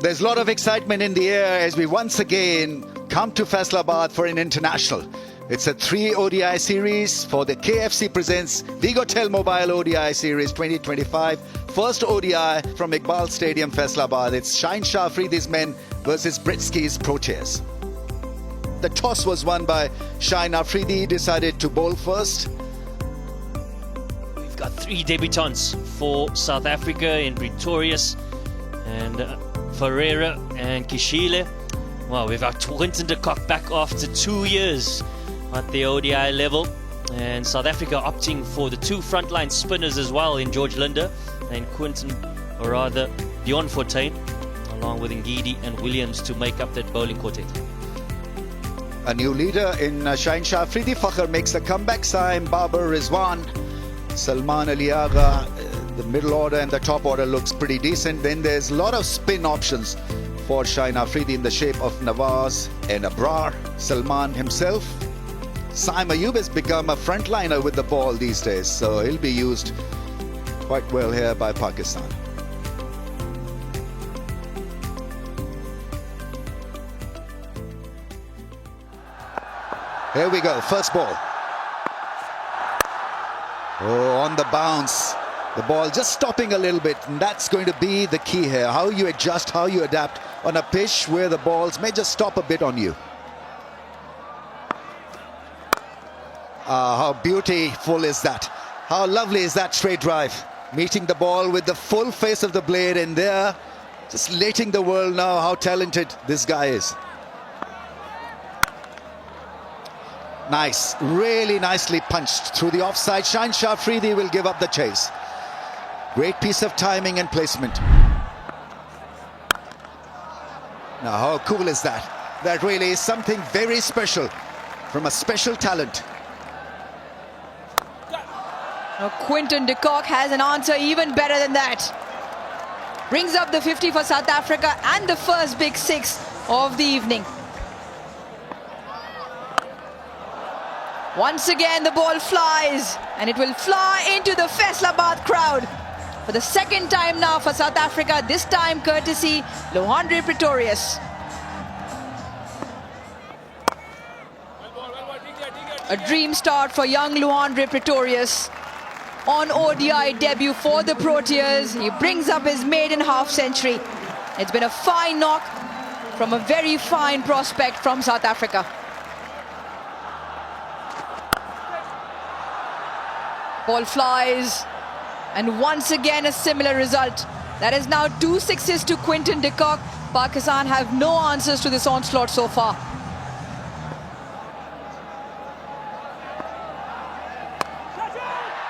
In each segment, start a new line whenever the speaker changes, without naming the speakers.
There's a lot of excitement in the air as we once again come to Faisalabad for an international. It's a 3 ODI series for the KFC presents Wickets Mobile ODI Series 2025. First ODI from Iqbal Stadium, Faisalabad. It's Shaheen Shah Afridi's men versus Breathtaking's Proteas. The toss was won by Shaheen Afridi. He decided to bowl first.
We've got 3 debutants for South Africa in Pretorius and Ferreira and Kishile. Well, we've got Quinton de Kock back after 2 years at the ODI level, and South Africa opting for the 2 frontline spinners as well in George Linder and Quinton, or rather Dion Fortuin, along with Ngidi and Williams to make up that bowling quartet.
A new leader in Shaheen Shah Afridi. Fakhr makes the comeback. Saim, Babar, Rizwan, Salman Ali Agha. The middle order and the top order looks pretty decent. Then there's a lot of spin options for Shaheen Afridi in the shape of Nawaz and Abrar. Salman himself. Saim Ayub has become a frontliner with the ball these days, so he'll be used quite well here by Pakistan. Here we go, first ball. Oh, on the bounce. The ball just stopping a little bit, and that's going to be the key here. How you adjust, how you adapt on a pitch where the balls may just stop a bit on you. How beautiful is that? How lovely is that straight drive? Meeting the ball with the full face of the blade, and there, just letting the world know how talented this guy is. Nice, really nicely punched through the offside. Shaheen Shah Afridi will give up the chase. Great piece of timing and placement. Now, how cool is that? That really is something very special from a special talent.
Now, Quinton de Kock has an answer even better than that. Brings up the 50 for South Africa and the first big 6 of the evening. Once again, the ball flies, and it will fly into the Faisalabad crowd for the second time now for South Africa, this time courtesy Luandre Pretorius. A dream start for young Luandre Pretorius. On ODI debut for the Proteas, he brings up his maiden half century. It's been a fine knock from a very fine prospect from South Africa. Ball flies, and once again a similar result. That is now 2 sixes to Quinton de Kock. Pakistan have no answers to this onslaught so far.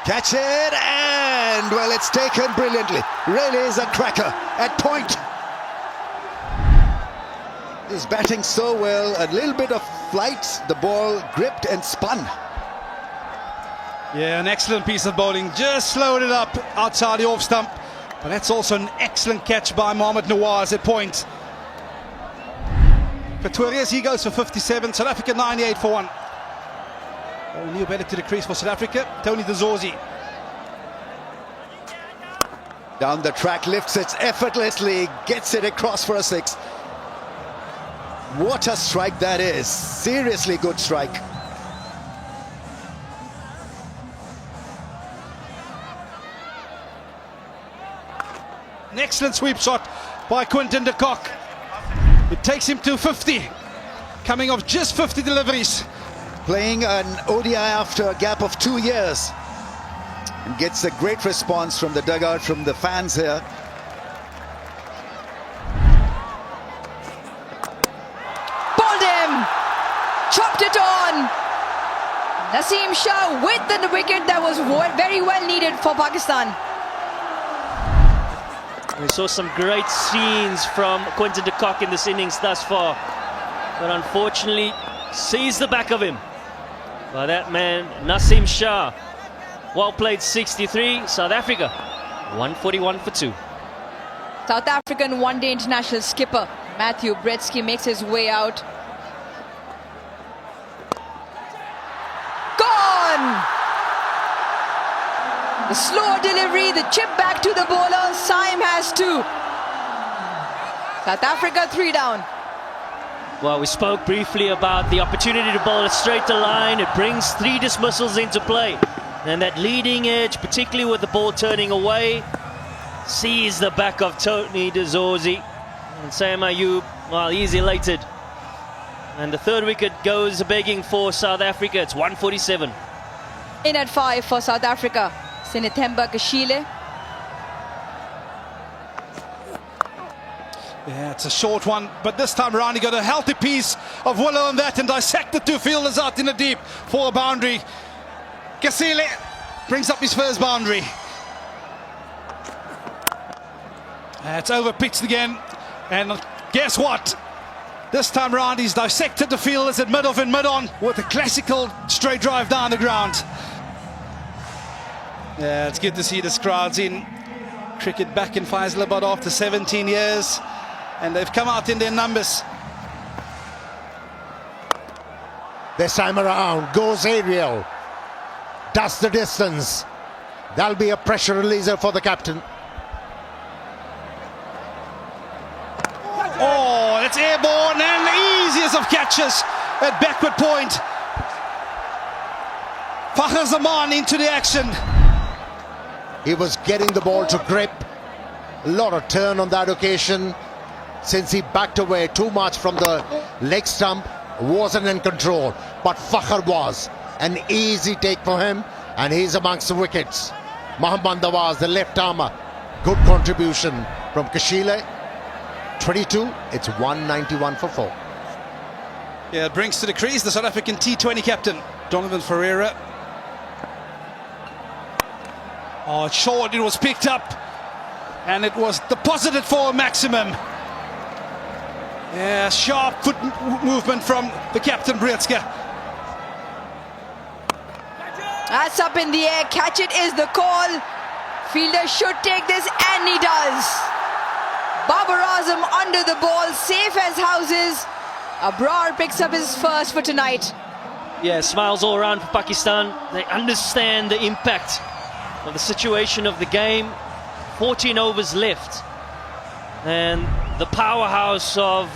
Catch it, and well, it's taken brilliantly. Really is a cracker at point. He's batting so well. A little bit of flight, the ball gripped and spun.
Yeah, an excellent piece of bowling. Just slowed it up outside the off stump. But that's also an excellent catch by Mohamed Nawaz at point. Pretorius, he goes for 57. South Africa 98 for 1. Oh, new better to the crease for South Africa. Tony Dezorzi.
Down the track, lifts it effortlessly, gets it across for a 6. What a strike that is. Seriously good strike.
An excellent sweep shot by Quinton de Kock. It takes him to 50. Coming off just 50 deliveries.
Playing an ODI after a gap of 2 years, and gets a great response from the dugout, from the fans here.
Bowled him! Chopped it on! Naseem Shah with the wicket that was very well needed for Pakistan.
We saw some great scenes from Quinton de Kock in this innings thus far, but unfortunately sees the back of him by that man Naseem Shah. Well played, 63. South Africa 141 for 2.
South African one-day international skipper Matthew Breathtaking makes his way out. Gone! The slow delivery, the chip back to the bowler. Saim has 2. South Africa 3 down.
Well, we spoke briefly about the opportunity to bowl it straight to line. It brings 3 dismissals into play. And that leading edge, particularly with the ball turning away, sees the back of Tony Dezorzi. And Sam Ayub, well, he's elated. And the 3rd wicket goes begging for South Africa. It's 147.
In at 5 for South Africa, Sinethemba Kashile.
Yeah, it's a short one, but this time around he got a healthy piece of willow on that and dissected 2 fielders out in the deep for a boundary. Kasile brings up his first boundary. It's over pitched again, and guess what? This time around he's dissected the fielders at mid-off and mid-on with a classical straight drive down the ground. Yeah, it's good to see this crowd's in. Cricket back in Faisalabad after 17 years. And they've come out in their numbers.
This time around, goes aerial. Does the distance. That'll be a pressure releaser for the captain.
Oh, it's airborne and the easiest of catches at backward point. Fakhar Zaman into the action.
He was getting the ball to grip. A lot of turn on that occasion. Since he backed away too much from the leg stump, wasn't in control. But Fakhar was. An easy take for him, and he's amongst the wickets. Mohammad Nawaz, the left armer. Good contribution from Kashile. 22, it's 191 for 4.
Yeah, it brings to the crease the South African T20 captain, Donovan Ferreira. Oh, it's short, it was picked up, and it was deposited for a maximum. Yeah, sharp foot movement from the captain, Breathtaking.
That's up in the air. Catch it is the call. Fielder should take this, and he does. Babar Azam under the ball, safe as houses. Abrar picks up his first for tonight.
Yeah, smiles all around for Pakistan. They understand the impact of the situation of the game. 14 overs left. And the powerhouse of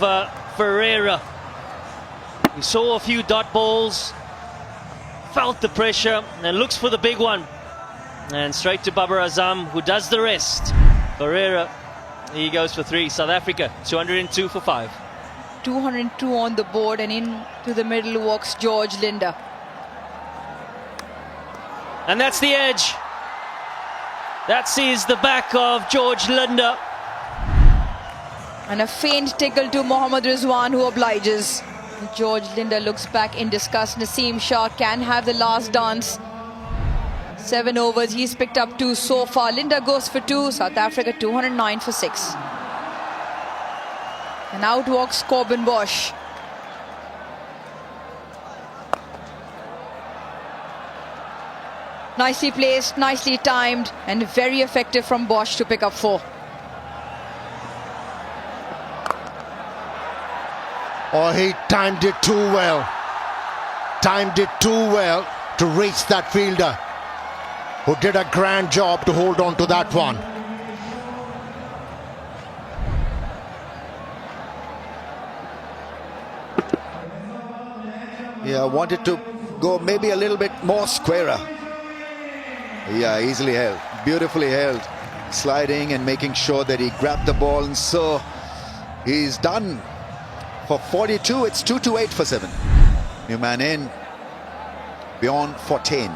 Ferreira. He saw a few dot balls, felt the pressure, and looks for the big one. And straight to Babar Azam, who does the rest. Ferreira, he goes for 3. South Africa, 202 for 5.
202 on the board, and into the middle walks George Linder.
And that's the edge. That sees the back of George Linder.
And a faint tickle to Mohammad Rizwan, who obliges. George Linder looks back in disgust. Naseem Shah can have the last dance. 7 overs, he's picked up 2 so far. Linder goes for 2. South Africa 209 for 6. And out walks Corbin Bosch. Nicely placed, nicely timed, and very effective from Bosch to pick up 4.
Oh, he timed it too well. Timed it too well to reach that fielder, who did a grand job to hold on to that one.
Yeah, wanted to go maybe a little bit more squarer. Yeah, easily held, beautifully held, sliding and making sure that he grabbed the ball, and so he's done. For 42, it's 228 for 7. New man in, beyond 14.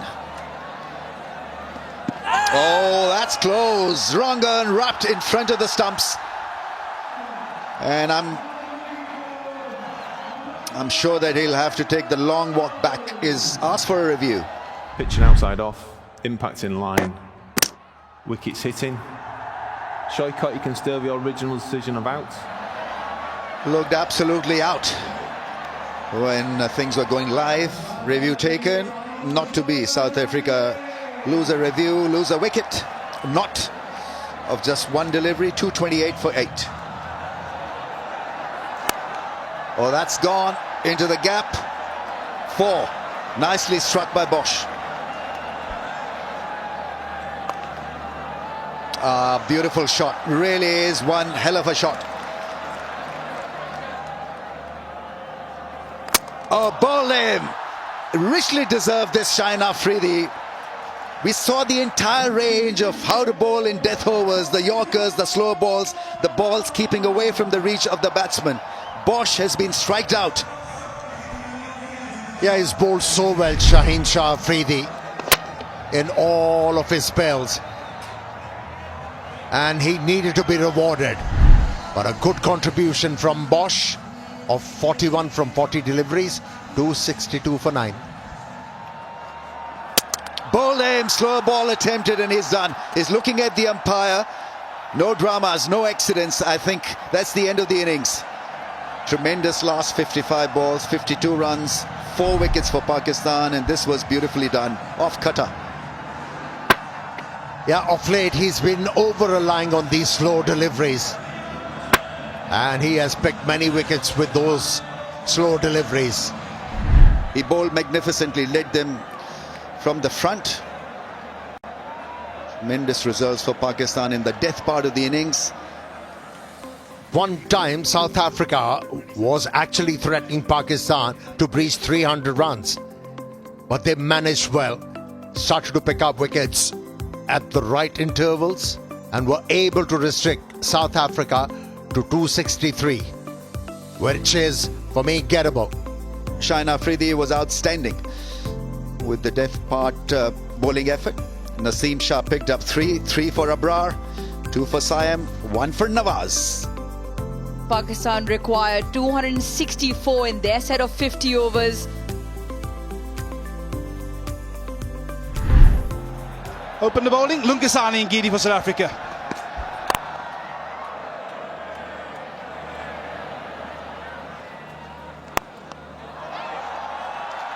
Oh, that's close. Rangan wrapped in front of the stumps. And I'm sure that he'll have to take the long walk back. Is asked for a review.
Pitching outside off, impact in line, wickets hitting. Shoykot, you can still the original decision of out.
Looked absolutely out when things were going live. Review taken, not to be. South Africa lose a review, lose a wicket. Not of just one delivery. 228 for 8. Oh, that's gone into the gap. 4. Nicely struck by Bosch. Beautiful shot. Really is one hell of a shot. Oh, bowling! Richly deserved this, Shaheen Afridi. We saw the entire range of how to bowl in death overs, the Yorkers, the slow balls, the balls keeping away from the reach of the batsman. Bosch has been striked out.
Yeah, he's bowled so well, Shaheen Shah Afridi, in all of his spells. And he needed to be rewarded. But a good contribution from Bosch of 41 from 40 deliveries, 262 for 9.
Bowled him, slow ball attempted, and he's done. He's looking at the umpire. No dramas, no accidents. I think that's the end of the innings. Tremendous last 55 balls, 52 runs, 4 wickets for Pakistan, and this was beautifully done. Off cutter.
Yeah, of late he's been over-relying on these slow deliveries. And he has picked many wickets with those slow deliveries.
He bowled magnificently, led them from the front. Tremendous results for Pakistan in the death part of the innings.
One time South Africa was actually threatening Pakistan to breach 300 runs. But they managed well, started to pick up wickets at the right intervals and were able to restrict South Africa to 263, which is, for me, gettable.
Shaheen Afridi was outstanding with the death part bowling effort. Naseem Shah picked up 3 for Abrar, 2 for Siam, 1 for Nawaz.
Pakistan required 264 in their set of 50 overs.
Open the bowling, Lunkasani and Gidi for South Africa.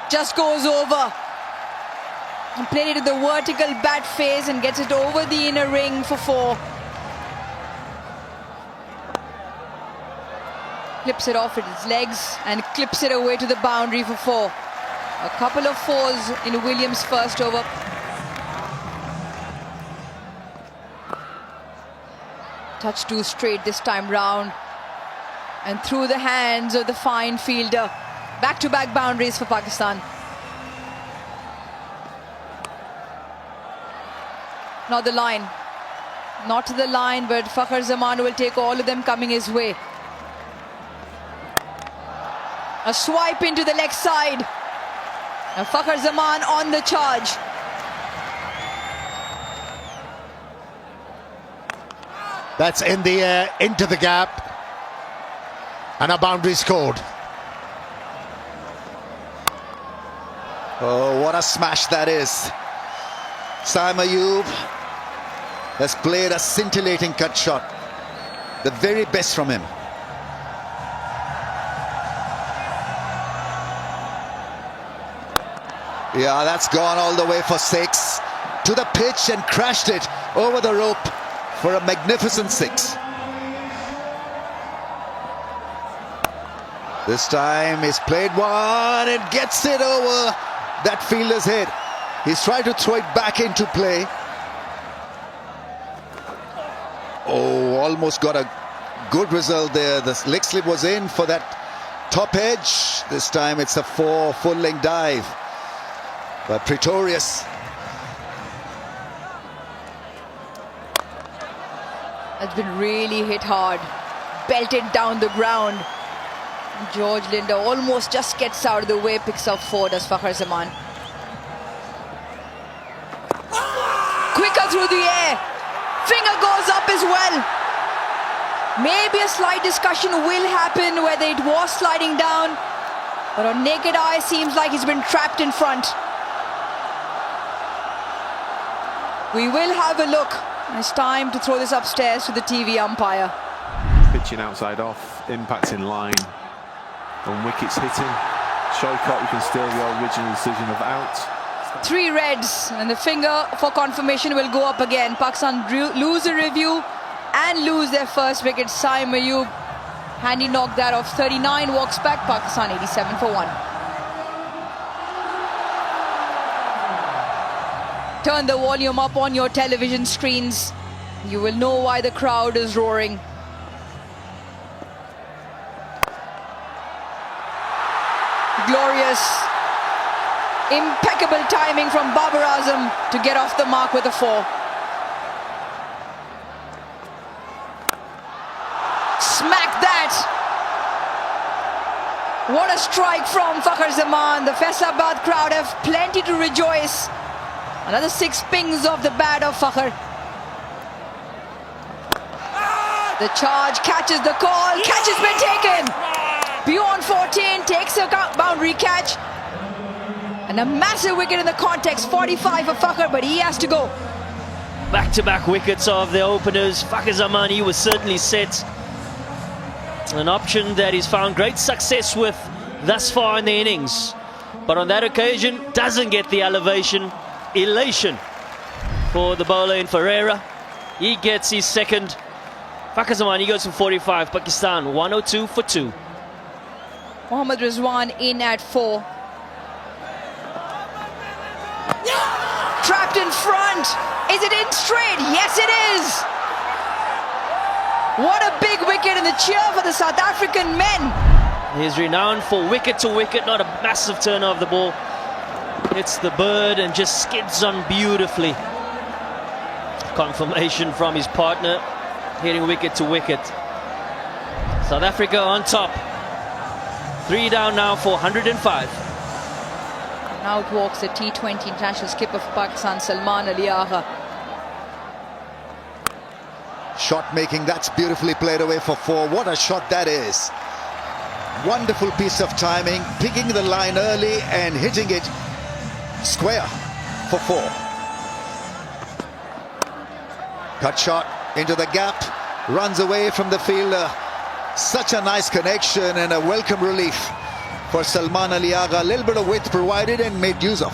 Just goes over. And played it at the vertical bat face and gets it over the inner ring for 4. Clips it off with his legs and clips it away to the boundary for 4. A couple of 4s in Williams' first over. Touch 2 straight this time round. And through the hands of the fine fielder. Back-to-back boundaries for Pakistan. Not the line. Not to the line, but Fakhar Zaman will take all of them coming his way. A swipe into the leg side. And Fakhar Zaman on the charge.
That's in the air, into the gap. And a boundary scored.
Oh, what a smash that is. Saim Ayub has played a scintillating cut shot. The very best from him. Yeah, that's gone all the way for 6. To the pitch and crashed it over the rope for a magnificent 6. This time he's played one and gets it over that fielder's head. He's tried to throw it back into play. Oh, almost got a good result there. The leg slip was in for that top edge. This time it's a 4 full-length dive. But Pretorius.
That's been really hit hard. Belted down the ground. George Linder almost just gets out of the way, picks up 4, does Fakhar Zaman. Quicker through the air. Finger goes up as well. Maybe a slight discussion will happen whether it was sliding down, but on naked eye seems like he's been trapped in front. We will have a look. It's time to throw this upstairs to the TV umpire.
Pitching outside off, impact in line. On wickets hitting. Showcott, you can steal the original decision of out.
3 reds, and the finger for confirmation will go up again. Pakistan lose a review and lose their first wicket. Saim Ayub, handy knock that off. 39 walks back. Pakistan 87 for 1. Turn the volume up on your television screens. You will know why the crowd is roaring. glorious, impeccable timing from Babar Azam to get off the mark with a 4. Smack that! What a strike from Fakhar Zaman. The Faisalabad crowd have plenty to rejoice. Another 6 pings off the bat of Fakhar. The charge catches the call. Catch has been taken. Beyond 14, takes a boundary catch. And a massive wicket in the context. 45 for Fakhar, but he has to go.
Back-to-back wickets of the openers. Fakhar Zaman, he was certainly set. An option that he's found great success with thus far in the innings. But on that occasion, doesn't get the elation for the bowler in Ferreira. He gets his second. Fakhar Zaman, he goes for 45. Pakistan, 102 for 2.
Mohammad Rizwan in at 4. Trapped in front. Is it in straight? Yes, it is. What a big wicket, and the cheer for the South African men.
He's renowned for wicket to wicket, not a massive turner of the ball. Hits the bird and just skids on beautifully. Confirmation from his partner, hitting wicket to wicket. South Africa on top. 3 down now for 105.
Out walks the T20 international skipper for Pakistan, Salman Ali Agha.
Shot making, that's beautifully played away for 4. What a shot that is. Wonderful piece of timing, picking the line early and hitting it square for 4. Cut shot into the gap, runs away from the fielder. Such a nice connection and a welcome relief for Salman Ali Agha. A little bit of width provided and made use of.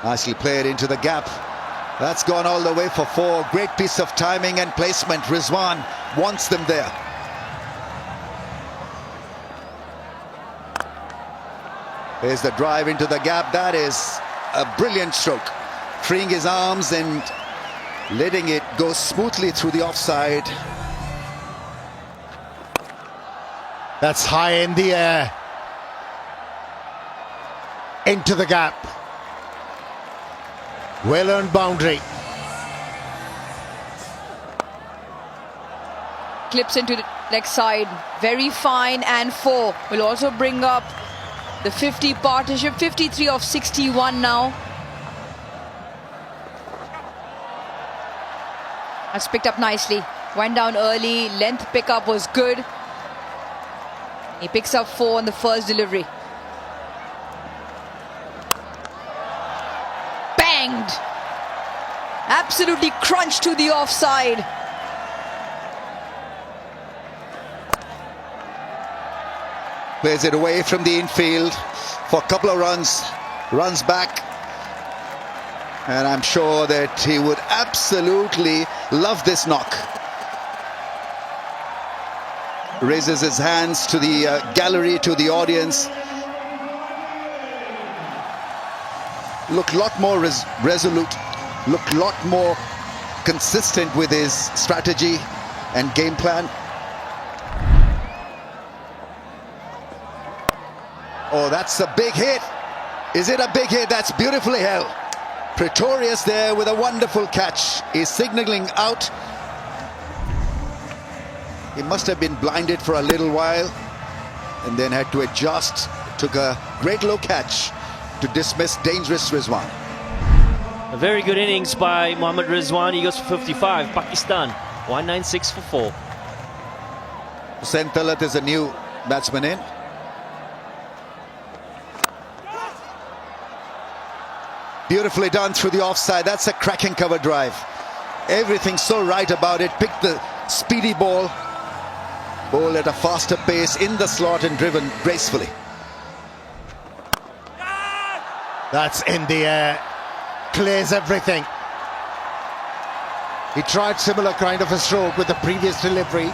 Nicely played into the gap. That's gone all the way for 4. Great piece of timing and placement. Rizwan wants them there. There's the drive into the gap. That is a brilliant stroke. Freeing his arms and letting it go smoothly through the offside.
That's high in the air. Into the gap. Well-earned boundary.
Clips into the leg side. Very fine, and 4. Will also bring up the 50 partnership. 53 of 61 now. That's picked up nicely. Went down early. Length pickup was good. He picks up 4 on the first delivery. Banged. Absolutely crunched to the offside.
Plays it away from the infield for a couple of runs. Runs back. And I'm sure that he would absolutely love this knock. Raises his hands to the gallery, to the audience. Look a lot more resolute. Look a lot more consistent with his strategy and game plan. Oh, that's a big hit. Is it a big hit? That's beautifully held. Pretorius there with a wonderful catch. He's signaling out. He must have been blinded for a little while and then had to adjust. Took a great low catch to dismiss dangerous Rizwan.
A very good innings by Mohammad Rizwan. He goes for 55. Pakistan, 196 for 4.
Hussain Talat is a new batsman in. Beautifully done through the offside. That's a cracking cover drive. Everything so right about it. Picked the speedy ball. Ball at a faster pace in the slot and driven gracefully.
That's in the air. Clears everything. He tried similar kind of a stroke with the previous delivery,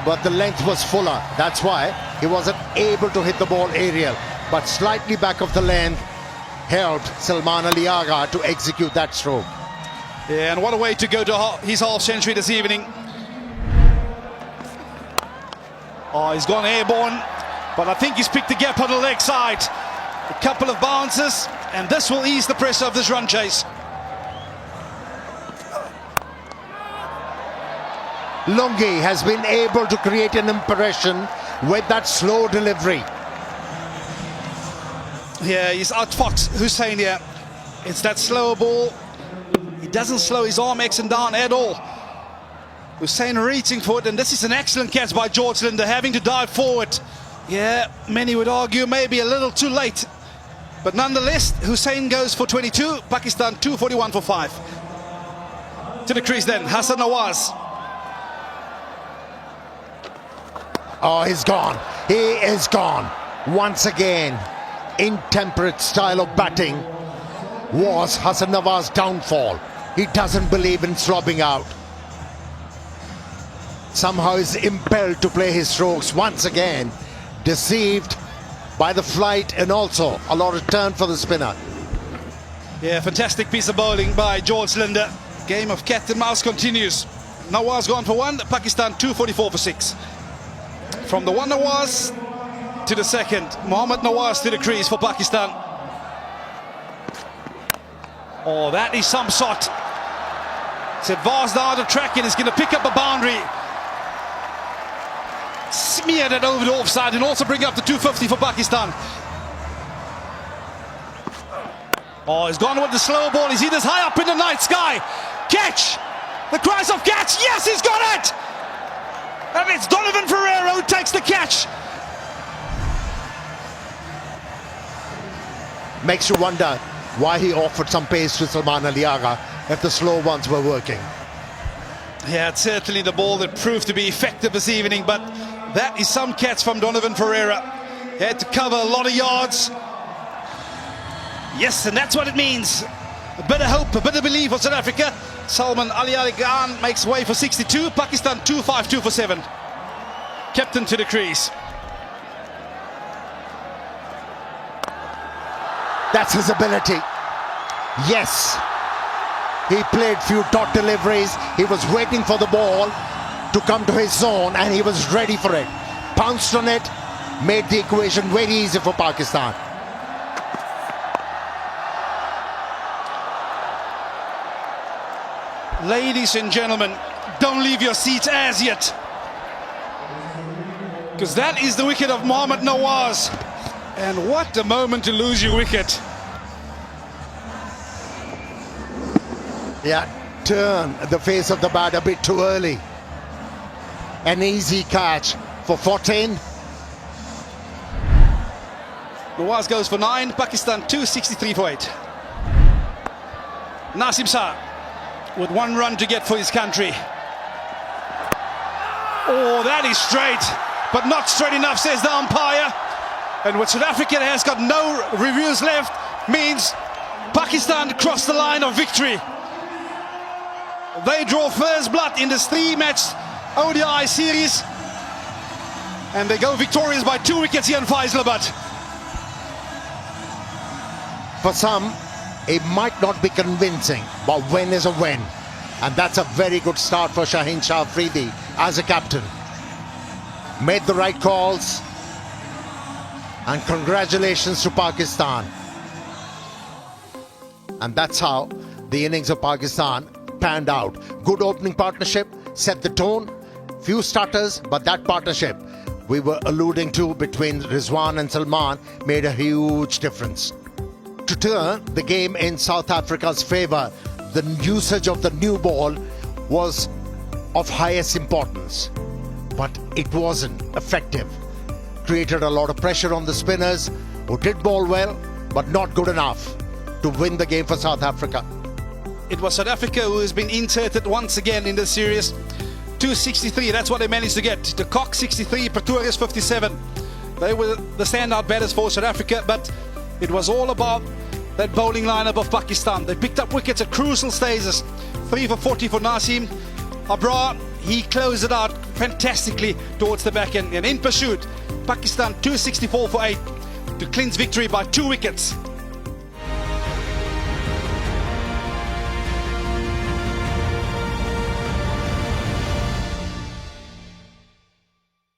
but the length was fuller. That's why he wasn't able to hit the ball aerial. But slightly back of the length helped Salman Ali Agha to execute that stroke.
Yeah, and what a way to go to his half century this evening. Oh, he's gone airborne, but I think he's picked the gap on the leg side. A couple of bounces, and this will ease the pressure of this run chase.
Lungi has been able to create an impression with that slow delivery.
Yeah, he's outfoxed Hussein here. It's that slower ball. He doesn't slow his arm X and down at all. Hussein reaching for it, and this is an excellent catch by George Linder, having to dive forward. Yeah, many would argue maybe a little too late. But nonetheless, Hussein goes for 22, Pakistan 241 for 5. To the crease then, Hassan Nawaz.
Oh, he's gone. He is gone. Once again, intemperate style of batting was Hassan Nawaz's downfall. He doesn't believe in slobbing out. Somehow is impelled to play his strokes once again, deceived by the flight and also a lot of turn for the spinner.
Yeah, fantastic piece of bowling by George Linder. Game of cat and mouse continues. Nawaz gone for 1, Pakistan 244 for 6. From the one Nawaz to the second, Mohammad Nawaz to the crease for Pakistan. Oh, that is some shot. It's advanced out of track and is going to pick up a boundary. Smeared it over the offside and also bring up the 250 for Pakistan. Oh, he's gone with the slow ball. He's this high up in the night sky. Catch! The cries of catch! Yes, he's got it! And it's Donovan Ferreira who takes the catch.
Makes you wonder why he offered some pace to Salman Ali Agha if the slow ones were working.
Yeah, it's certainly the ball that proved to be effective this evening, but that is some catch from Donovan Ferreira. He had to cover a lot of yards. Yes, and that's what it means. A bit of hope, a bit of belief for South Africa. Salman Ali Agha makes way for 62. Pakistan 252 for 7. Captain to the crease.
That's his ability. Yes. He played few dot deliveries. He was waiting for the ball to come to his zone and he was ready for it. Pounced on it, made the equation very easy for Pakistan.
Ladies and gentlemen, don't leave your seats as yet, because that is the wicket of Mohammad Nawaz. And what a moment to lose your wicket.
Yeah, turn the face of the bat a bit too early. An easy catch for 14.
Nawaz goes for 9, Pakistan 263 for 8. Nasim Shah with 1 run to get for his country. Oh, that is straight, but not straight enough, says the umpire. And what South Africa has got no reviews left means Pakistan crossed the line of victory. They draw first blood in this 3-match ODI series, and they go victorious by 2 wickets here in Faisalabad.
For some, it might not be convincing, but win is a win. And that's a very good start for Shaheen Shah Afridi as a captain. Made the right calls. And congratulations to Pakistan. And that's how the innings of Pakistan panned out. Good opening partnership, set the tone. Few starters, but that partnership we were alluding to between Rizwan and Salman made a huge difference. To turn the game in South Africa's favour, the usage of the new ball was of highest importance, but it wasn't effective. Created a lot of pressure on the spinners, who did bowl well, but not good enough to win the game for South Africa.
It was South Africa who has been inserted once again in this series. 263, that's what they managed to get. De Kock 63, Pretorius 57. They were the standout batters for South Africa, but it was all about that bowling lineup of Pakistan. They picked up wickets at crucial stages. 3 for 40 for Nasim. Abrar, he closed it out fantastically towards the back end. And in pursuit, Pakistan 264 for 8 to clinch victory by 2 wickets.